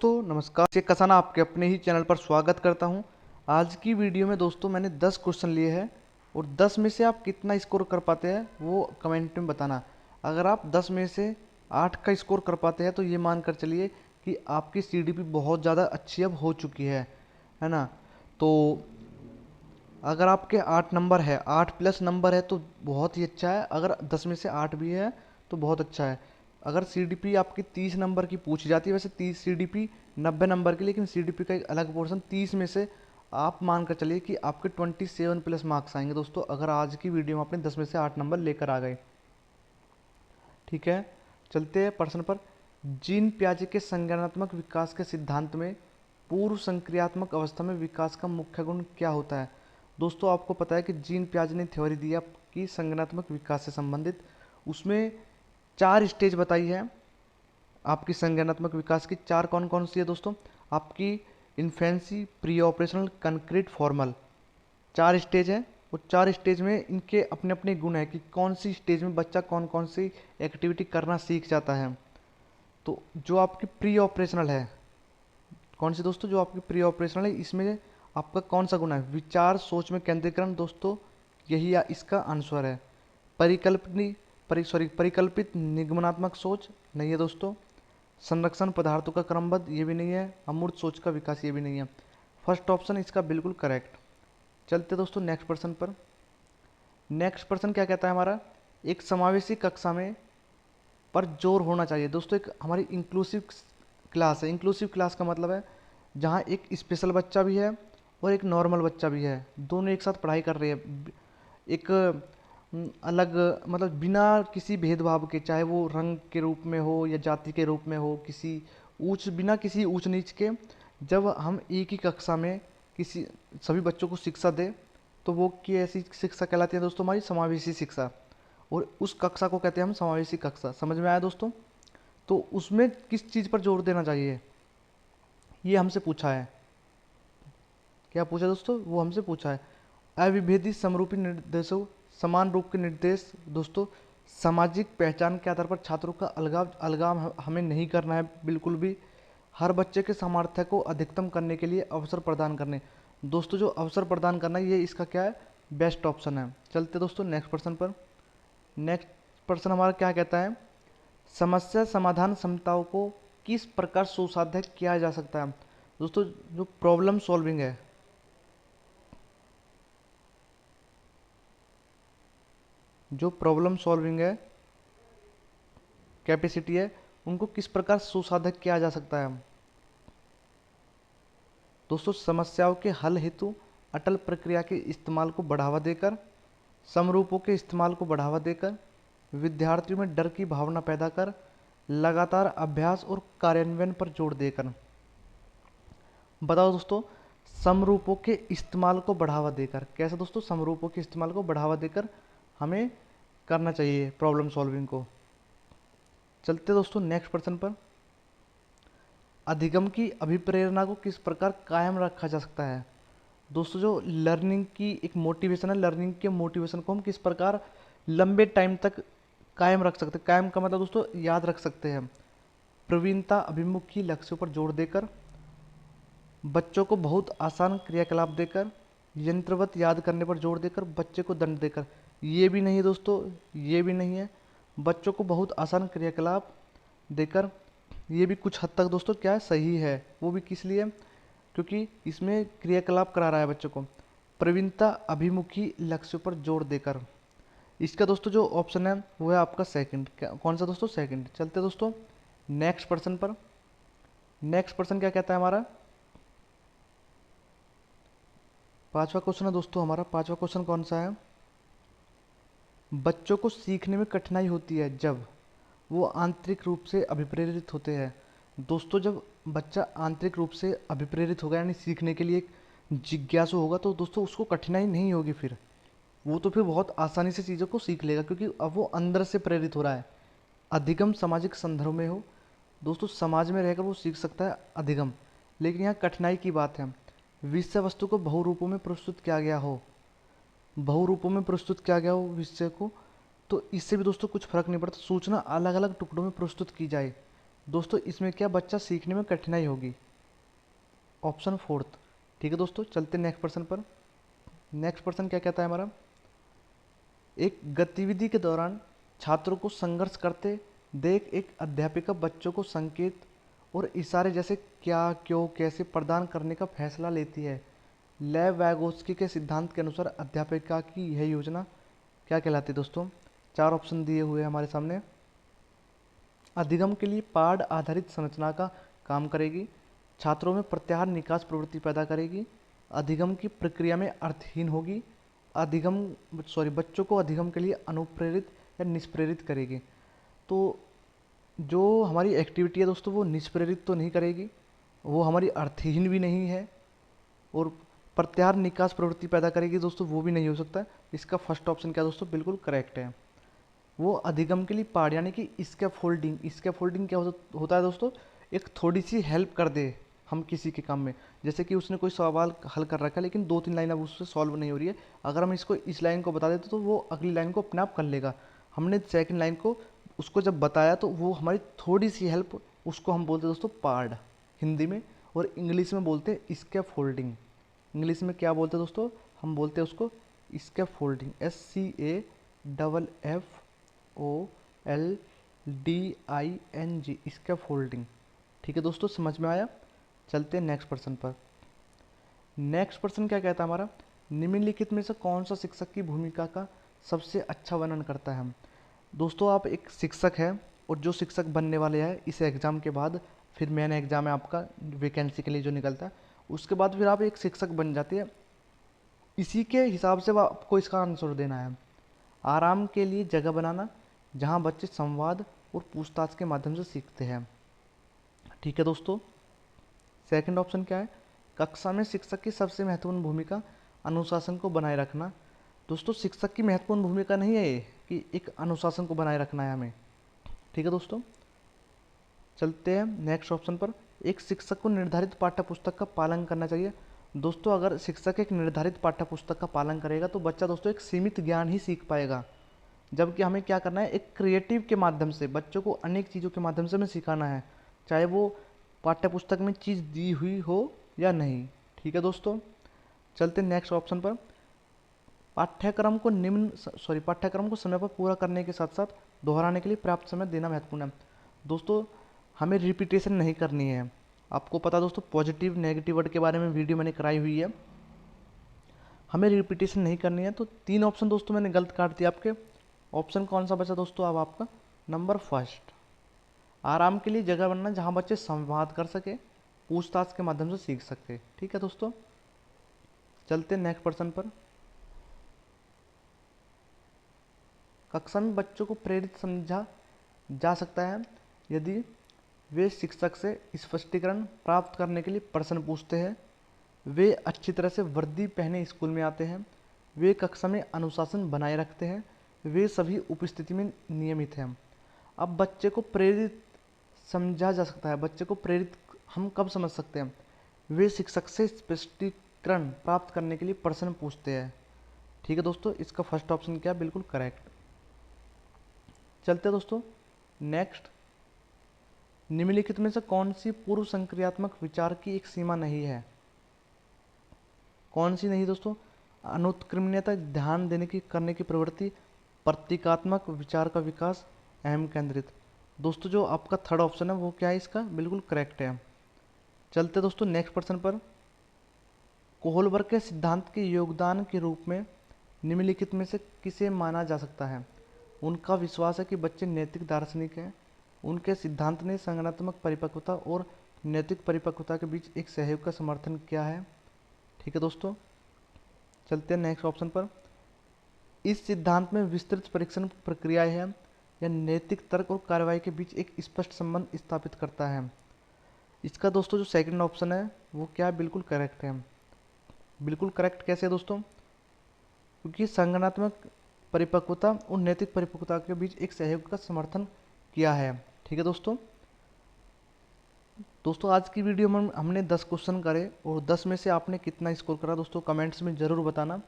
दोस्तों नमस्कार, से कसाना आपके अपने ही चैनल पर स्वागत करता हूं। आज की वीडियो में दोस्तों मैंने 10 क्वेश्चन लिए हैं और 10 में से आप कितना स्कोर कर पाते हैं वो कमेंट में बताना। अगर आप 10 में से 8 का स्कोर कर पाते हैं तो ये मान कर चलिए कि आपकी सीडीपी बहुत ज़्यादा अच्छी अब हो चुकी है ना। तो अगर आपके 8 नंबर है, 8 प्लस नंबर है तो बहुत ही अच्छा है। अगर 10 में से 8 भी है तो बहुत अच्छा है। अगर सीडीपी आपकी 30 नंबर की पूछी जाती है, वैसे 30 सीडीपी 90 नंबर की, लेकिन सीडीपी का एक अलग पोर्शन 30 में से आप मान कर चलिए कि आपके 27 प्लस मार्क्स आएंगे दोस्तों, अगर आज की वीडियो में आपने 10 में से 8 नंबर लेकर आ गए। ठीक है, चलते हैं प्रश्न पर। जीन पियाजे के संज्ञानात्मक विकास के सिद्धांत में पूर्व संक्रियात्मक अवस्था में विकास का मुख्य गुण क्या होता है। दोस्तों आपको पता है कि जीन पियाजे ने थ्योरी दी आपकी संज्ञानात्मक विकास से संबंधित, उसमें 4 स्टेज बताई है आपकी संज्ञानात्मक विकास की। 4 कौन कौन सी है दोस्तों? आपकी infancy, pre operational, concrete, formal, 4 stage है। और 4 स्टेज में इनके अपने अपने गुण है कि कौन सी स्टेज में बच्चा कौन कौन सी एक्टिविटी करना सीख जाता है। तो जो आपकी प्री ऑपरेशनल है, कौन सी दोस्तों? जो आपकी प्री ऑपरेशनल है, इसमें आपका कौन सा गुण है? विचार सोच में केंद्रीकरण दोस्तों, यही इसका आंसर है। परिकल्पित निगमनात्मक सोच नहीं है दोस्तों। संरक्षण पदार्थों का क्रमबद्ध, ये भी नहीं है। अमूर्त सोच का विकास, ये भी नहीं है। फर्स्ट ऑप्शन इसका बिल्कुल करेक्ट। चलते दोस्तों नेक्स्ट प्रश्न पर। नेक्स्ट प्रश्न क्या कहता है हमारा? एक समावेशी कक्षा में पर जोर होना चाहिए दोस्तों। एक हमारी इंक्लूसिव क्लास है। इंक्लूसिव क्लास का मतलब है जहाँ एक स्पेशल बच्चा भी है और एक नॉर्मल बच्चा भी है, दोनों एक साथ पढ़ाई कर रहे हैं। एक अलग, मतलब बिना किसी भेदभाव के, चाहे वो रंग के रूप में हो या जाति के रूप में हो, बिना किसी ऊंच नीच के, जब हम एक ही कक्षा में किसी सभी बच्चों को शिक्षा दे तो वो की ऐसी शिक्षा कहलाती है दोस्तों हमारी समावेशी शिक्षा। और उस कक्षा को कहते हैं हम समावेशी कक्षा। समझ में आया दोस्तों? तो उसमें किस चीज़ पर जोर देना चाहिए ये हमसे पूछा है। क्या पूछा दोस्तों? वो हमसे पूछा है अविभेदी समरूपी निर्देशों, समान रूप के निर्देश। दोस्तों सामाजिक पहचान के आधार पर छात्रों का अलगाव अलगाव हमें नहीं करना है बिल्कुल भी। हर बच्चे के सामर्थ्य को अधिकतम करने के लिए अवसर प्रदान करने। दोस्तों जो अवसर प्रदान करना है, ये इसका क्या है? बेस्ट ऑप्शन है। चलते दोस्तों नेक्स्ट पर्सन पर। नेक्स्ट पर्सन हमारा क्या कहता है? समस्या समाधान क्षमताओं को किस प्रकार सुसाध्य किया जा सकता है। दोस्तों जो प्रॉब्लम सॉल्विंग है, जो प्रॉब्लम सॉल्विंग है कैपेसिटी है, उनको किस प्रकार सुसाध्य किया जा सकता है। दोस्तों समस्याओं के हल हेतु अटल प्रक्रिया के इस्तेमाल को बढ़ावा देकर, समरूपों के इस्तेमाल को बढ़ावा देकर, विद्यार्थियों में डर की भावना पैदा कर, लगातार अभ्यास और कार्यान्वयन पर जोर देकर। बताओ दोस्तों, समरूपों के इस्तेमाल को बढ़ावा देकर कैसे दोस्तों? समरूपों के इस्तेमाल को बढ़ावा देकर हमें करना चाहिए प्रॉब्लम सॉल्विंग को। चलते दोस्तों नेक्स्ट प्रश्न पर। अधिगम की अभिप्रेरणा को किस प्रकार कायम रखा जा सकता है। दोस्तों जो लर्निंग की एक मोटिवेशन है, लर्निंग के मोटिवेशन को हम किस प्रकार लंबे टाइम तक कायम रख सकते हैं। कायम का मतलब दोस्तों याद रख सकते हैं। प्रवीणता अभिमुखी लक्ष्यों पर जोर देकर, बच्चों को बहुत आसान क्रियाकलाप देकर, यंत्रवत याद करने पर जोर देकर, बच्चे को दंड देकर। ये भी नहीं है दोस्तों, ये भी नहीं है। बच्चों को बहुत आसान क्रियाकलाप देकर, ये भी कुछ हद तक दोस्तों क्या है? सही है। वो भी किस लिए? क्योंकि इसमें क्रियाकलाप करा रहा है बच्चों को। प्रवीणता अभिमुखी लक्ष्यों पर जोर देकर, इसका दोस्तों जो ऑप्शन है वो है आपका सेकंड। कौन सा दोस्तों? सेकंड। चलते दोस्तों नेक्स्ट पर्सन पर। नेक्स्ट पर्सन क्या कहता है हमारा? पांचवा क्वेश्चन है दोस्तों हमारा। पांचवा क्वेश्चन कौन सा है? बच्चों को सीखने में कठिनाई होती है जब वो आंतरिक रूप से अभिप्रेरित होते हैं। दोस्तों जब बच्चा आंतरिक रूप से अभिप्रेरित होगा, यानी सीखने के लिए एक जिज्ञासु होगा, तो दोस्तों उसको कठिनाई नहीं होगी। फिर वो तो फिर बहुत आसानी से चीज़ों को सीख लेगा, क्योंकि अब वो अंदर से प्रेरित हो रहा है। अधिगम सामाजिक संदर्भ में हो, दोस्तों समाज में रहकर वो सीख सकता है अधिगम। लेकिन यहाँ कठिनाई की बात है, विषय वस्तु को बहुरूपों में प्रस्तुत किया गया हो, बहुरूपों में प्रस्तुत किया गया हो विषय को, तो इससे भी दोस्तों कुछ फर्क नहीं पड़ता। सूचना अलग अलग टुकड़ों में प्रस्तुत की जाए, दोस्तों इसमें क्या बच्चा सीखने में कठिनाई होगी, ऑप्शन फोर्थ। ठीक है दोस्तों, चलते नेक्स्ट पर्सन पर। नेक्स्ट पर्सन क्या कहता है हमारा, एक गतिविधि के दौरान छात्रों को संघर्ष करते देख एक अध्यापिका बच्चों को संकेत और इशारे जैसे क्या, क्यों, कैसे प्रदान करने का फैसला लेती है। लेव वैगोस्की के सिद्धांत के अनुसार अध्यापिका की यह योजना क्या कहलाती है दोस्तों। चार ऑप्शन दिए हुए हैं हमारे सामने। अधिगम के लिए पाठ आधारित संरचना का काम करेगी, छात्रों में प्रत्याहार निकास प्रवृत्ति पैदा करेगी, अधिगम की प्रक्रिया में अर्थहीन होगी, अधिगम बच्चों को अधिगम के लिए अनुप्रेरित या निष्प्रेरित करेगी। तो जो हमारी एक्टिविटी है दोस्तों वो निष्प्रेरित तो नहीं करेगी, वो हमारी अर्थहीन भी नहीं है, और प्रत्याहार निकास प्रवृत्ति पैदा करेगी दोस्तों वो भी नहीं हो सकता। इसका फर्स्ट ऑप्शन क्या दोस्तों बिल्कुल करेक्ट है। वो अधिगम के लिए पाठ यानी कि स्कैफोल्डिंग क्या होता है दोस्तों, एक थोड़ी सी हेल्प कर दे हम किसी के काम में। जैसे कि उसने कोई सवाल हल कर रखा है लेकिन 2-3 लाइन अब उससे सॉल्व नहीं हो रही है, अगर हम इसको इस लाइन को बता देते तो वो अगली लाइन को अपने आप कर लेगा। हमने सेकंड लाइन को उसको जब बताया तो वो हमारी थोड़ी सी हेल्प, उसको हम बोलते दोस्तों पार्ड हिंदी में, और इंग्लिश में बोलते हैं स्कैफोल्डिंग। इंग्लिश में क्या बोलते हैं दोस्तों, हम बोलते हैं उसको स्कैफोल्डिंग, SCAFFOLDING, स्कैफोल्डिंग। ठीक है दोस्तों, समझ में आया। चलते हैं नेक्स्ट पर्सन पर। नेक्स्ट पर्सन क्या कहता है हमारा, निम्नलिखित में से कौन सा शिक्षक की भूमिका का सबसे अच्छा वर्णन करता है। दोस्तों आप एक शिक्षक हैं और जो शिक्षक बनने वाले हैं इस एग्ज़ाम के बाद, फिर मेन एग्ज़ाम है आपका वैकेंसी के लिए जो निकलता है, उसके बाद फिर आप एक शिक्षक बन जाते हैं। इसी के हिसाब से आपको इसका आंसर देना है। आराम के लिए जगह बनाना जहां बच्चे संवाद और पूछताछ के माध्यम से सीखते हैं। ठीक है दोस्तों, सेकंड ऑप्शन क्या है, कक्षा में शिक्षक की सबसे महत्वपूर्ण भूमिका अनुशासन को बनाए रखना। दोस्तों शिक्षक की महत्वपूर्ण भूमिका नहीं है ये कि एक अनुशासन को बनाए रखना है हमें। ठीक है दोस्तों, चलते हैं नेक्स्ट ऑप्शन पर। एक शिक्षक को निर्धारित पाठ्य पुस्तक का पालन करना चाहिए। दोस्तों अगर शिक्षक एक निर्धारित पाठ्य पुस्तक का पालन करेगा तो बच्चा दोस्तों एक सीमित ज्ञान ही सीख पाएगा, जबकि हमें क्या करना है, एक क्रिएटिव के माध्यम से बच्चों को अनेक चीज़ों के माध्यम से हमें सिखाना है, चाहे वो पाठ्य पुस्तक में चीज़ दी हुई हो या नहीं। ठीक है दोस्तों, चलते नेक्स्ट ऑप्शन पर। पाठ्यक्रम को समय पर पूरा करने के साथ साथ दोहराने के लिए पर्याप्त समय देना महत्वपूर्ण है। दोस्तों हमें रिपीटेशन नहीं करनी है। आपको पता दोस्तों पॉजिटिव नेगेटिव वर्ड के बारे में वीडियो मैंने कराई हुई है, हमें रिपीटेशन नहीं करनी है। तो 3 ऑप्शन दोस्तों मैंने गलत काट दिया आपके। ऑप्शन कौन सा बचा दोस्तों, अब आपका नंबर फर्स्ट, आराम के लिए जगह बनना जहां बच्चे संवाद कर सके, पूछताछ के माध्यम से सीख सकते। ठीक है दोस्तों, चलते नेक्स्ट पर्सन पर। कक्षा में बच्चों को प्रेरित समझा जा सकता है यदि वे शिक्षक से स्पष्टीकरण प्राप्त करने के लिए प्रश्न पूछते हैं, वे अच्छी तरह से वर्दी पहने स्कूल में आते हैं, वे कक्षा में अनुशासन बनाए रखते हैं, वे सभी उपस्थिति में नियमित हैं। अब बच्चे को प्रेरित समझा जा सकता है, बच्चे को प्रेरित हम कब समझ सकते हैं, वे शिक्षक से स्पष्टीकरण प्राप्त करने के लिए प्रश्न पूछते हैं। ठीक है दोस्तों, इसका फर्स्ट ऑप्शन क्या, बिल्कुल करेक्ट। चलते हैं दोस्तों नेक्स्ट। निम्नलिखित में से कौन सी पूर्व संक्रियात्मक विचार की एक सीमा नहीं है। कौन सी नहीं दोस्तों, अनुत्क्रमणीयता, ध्यान देने की करने की प्रवृत्ति, प्रतीकात्मक विचार का विकास, अहम केंद्रित। दोस्तों जो आपका थर्ड ऑप्शन है वो क्या है, इसका बिल्कुल करेक्ट है। चलते दोस्तों नेक्स्ट पर्सन पर। कोहलबर्ग के सिद्धांत के योगदान के रूप में निम्नलिखित में से किसे माना जा सकता है। उनका विश्वास है कि बच्चे नैतिक दार्शनिक हैं। उनके सिद्धांत ने संज्ञानात्मक परिपक्वता और नैतिक परिपक्वता के बीच एक सहयोग का समर्थन किया है। ठीक है दोस्तों, चलते हैं नेक्स्ट ऑप्शन पर। इस सिद्धांत में विस्तृत परीक्षण प्रक्रियाएं हैं या नैतिक तर्क और कार्रवाई के बीच एक स्पष्ट संबंध स्थापित करता है। इसका दोस्तों जो सेकंड ऑप्शन है वो क्या, बिल्कुल करेक्ट है। बिल्कुल करेक्ट कैसे है दोस्तों, क्योंकि संज्ञानात्मक परिपक्वता और नैतिक परिपक्वता के बीच एक सहयोग का समर्थन किया है। ठीक है दोस्तों आज की वीडियो में हमने 10 क्वेश्चन करे और 10 में से आपने कितना स्कोर करा दोस्तों कमेंट्स में ज़रूर बताना,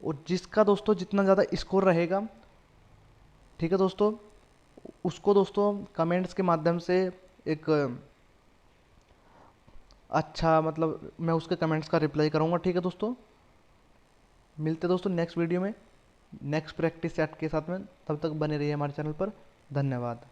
और जिसका दोस्तों जितना ज़्यादा स्कोर रहेगा, ठीक है दोस्तों, उसको दोस्तों कमेंट्स के माध्यम से एक अच्छा मतलब मैं उसके कमेंट्स का रिप्लाई करूँगा। ठीक है दोस्तों, मिलते दोस्तों नेक्स्ट वीडियो में नेक्स्ट प्रैक्टिस सेट के साथ में। तब तक बने रहिए हमारे चैनल पर। धन्यवाद।